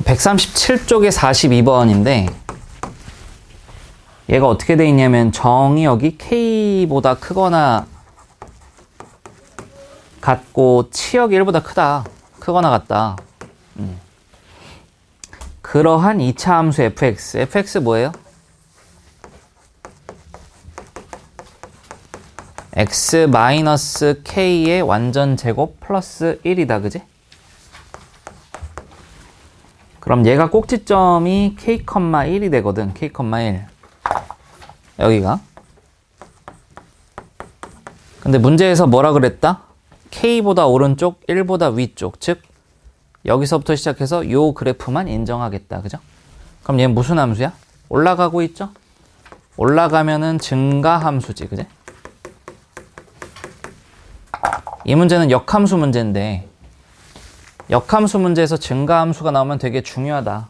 137쪽에 42번인데 얘가 어떻게 돼 있냐면 정이 여기 K보다 크거나 같고 치역이 1보다 크거나 같다. 그러한 2차 함수 fx 뭐예요? x-k의 완전 제곱 플러스 1이다, 그지? 그럼 얘가 꼭지점이 k,1이 되거든. k,1 여기가. 근데 문제에서 뭐라 그랬다? k보다 오른쪽, 1보다 위쪽. 즉 여기서부터 시작해서 요 그래프만 인정하겠다, 그죠? 그럼 얘는 무슨 함수야? 올라가고 있죠? 올라가면은 증가 함수지, 그지? 이 문제는 역함수 문제인데 역함수 문제에서 증가함수가 나오면 되게 중요하다.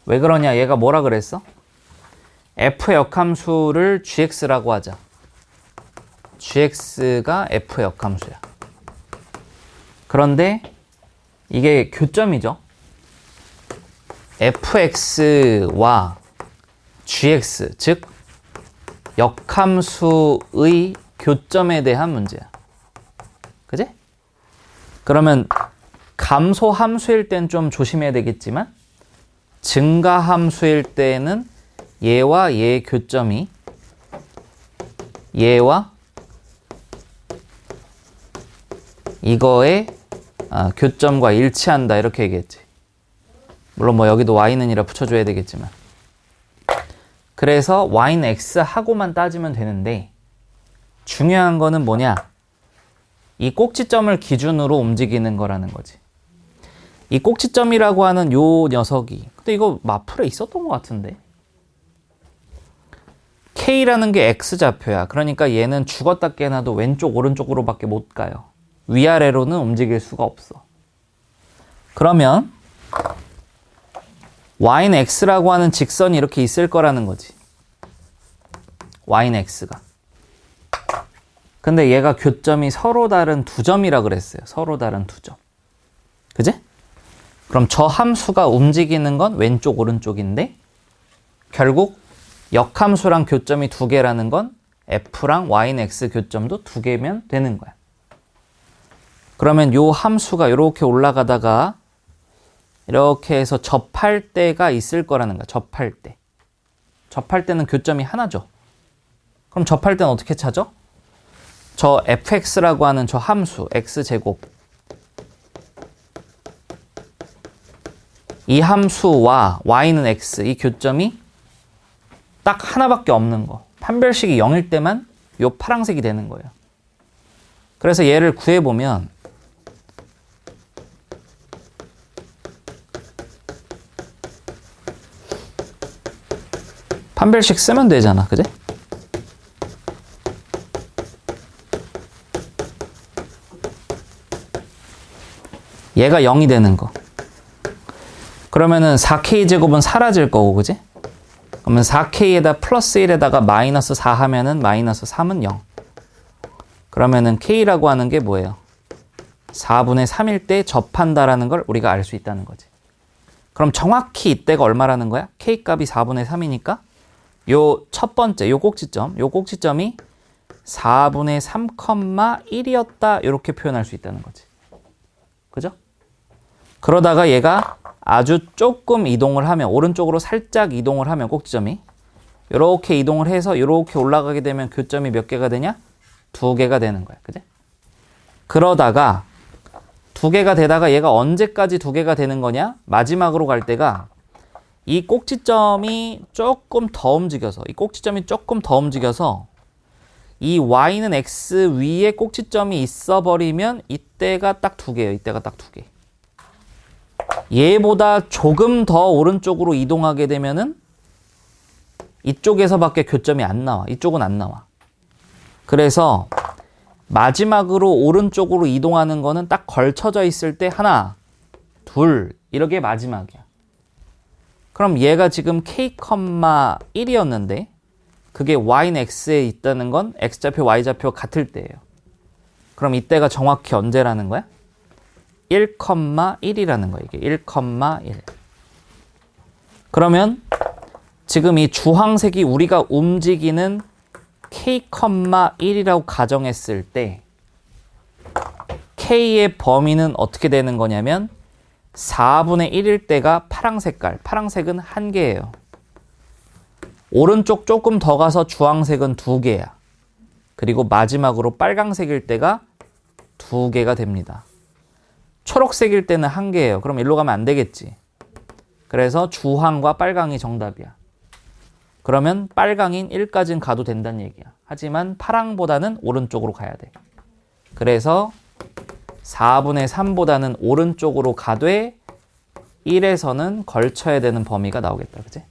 왜 그러냐? 얘가 뭐라 그랬어? f 역함수를 gx라고 하자. gx가 f 역함수야. 그런데 이게 교점이죠. fx와 gx, 즉 역함수의 교점에 대한 문제야. 그지? 그러면 감소 함수일 땐 좀 조심해야 되겠지만 증가 함수일 때는 얘와 얘의 교점이 얘와 이거의 교점과 일치한다 이렇게 얘기했지. 물론 뭐 여기도 y는 이라 붙여줘야 되겠지만 그래서 y는 x 하고만 따지면 되는데 중요한 거는 뭐냐? 이 꼭지점을 기준으로 움직이는 거라는 거지. 이 꼭지점이라고 하는 요 녀석이 근데 이거 마플에 있었던 것 같은데 K라는 게 X좌표야. 그러니까 얘는 죽었다 깨나도 왼쪽 오른쪽으로밖에 못 가요. 위아래로는 움직일 수가 없어. 그러면 Y는 X라고 하는 직선이 이렇게 있을 거라는 거지. Y는 X가. 근데 얘가 교점이 서로 다른 두 점이라 그랬어요. 서로 다른 두 점. 그지? 그럼 저 함수가 움직이는 건 왼쪽 오른쪽인데 결국 역함수랑 교점이 두 개라는 건 f랑 y는 x 교점도 두 개면 되는 거야. 그러면 요 함수가 이렇게 올라가다가 이렇게 해서 접할 때가 있을 거라는 거야. 접할 때. 접할 때는 교점이 하나죠. 그럼 접할 때는 어떻게 찾아? 저 fx라고 하는 저 함수 x제곱 이 함수와 y는 x 이 교점이 딱 하나밖에 없는 거. 판별식이 0일 때만 요 파란색이 되는 거예요. 그래서 얘를 구해보면 판별식 쓰면 되잖아. 그지? 얘가 0이 되는 거. 그러면은 4k제곱은 사라질 거고, 그지? 그러면 4k에다 플러스 1에다가 마이너스 4 하면은 마이너스 3은 0. 그러면은 k라고 하는 게 뭐예요? 4분의 3일 때 접한다라는 걸 우리가 알 수 있다는 거지. 그럼 정확히 이때가 얼마라는 거야? k 값이 4분의 3이니까 요 첫 번째, 요 꼭지점이 4분의 3,1이었다. 이렇게 표현할 수 있다는 거지. 그죠? 그러다가 얘가 아주 조금 이동을 하면 오른쪽으로 살짝 이동을 하면 꼭지점이 이렇게 이동을 해서 이렇게 올라가게 되면 교점이 몇 개가 되냐? 2개가 되는 거야. 그지? 그러다가 2개가 되다가 얘가 언제까지 2개가 되는 거냐? 마지막으로 갈 때가 이 꼭지점이 조금 더 움직여서 이 y는 x 위에 꼭지점이 있어 버리면 이때가 딱 2개예요. 이때가 딱 2개. 얘보다 조금 더 오른쪽으로 이동하게 되면은 이쪽에서밖에 교점이 안 나와. 이쪽은 안 나와. 그래서 마지막으로 오른쪽으로 이동하는 거는 딱 걸쳐져 있을 때 하나, 둘 이렇게 마지막이야. 그럼 얘가 지금 k,1이었는데 그게 y는 x에 있다는 건 x좌표, y좌표 같을 때예요. 그럼 이때가 정확히 언제라는 거야? 1,1이라는 거예요. 이게 1,1. 그러면 지금 이 주황색이 우리가 움직이는 K,1이라고 가정했을 때 K의 범위는 어떻게 되는 거냐면 4분의 1일 때가 파랑 색깔, 파랑색은 1개예요. 오른쪽 조금 더 가서 주황색은 2개야. 그리고 마지막으로 빨강색일 때가 2개가 됩니다. 초록색일 때는 1개예요. 그럼 일로 가면 안 되겠지. 그래서 주황과 빨강이 정답이야. 그러면 빨강인 1까지는 가도 된다는 얘기야. 하지만 파랑보다는 오른쪽으로 가야 돼. 그래서 4분의 3보다는 오른쪽으로 가되 1에서는 걸쳐야 되는 범위가 나오겠다. 그치?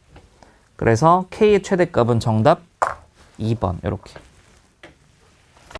그래서 K의 최대값은 정답 2번 이렇게.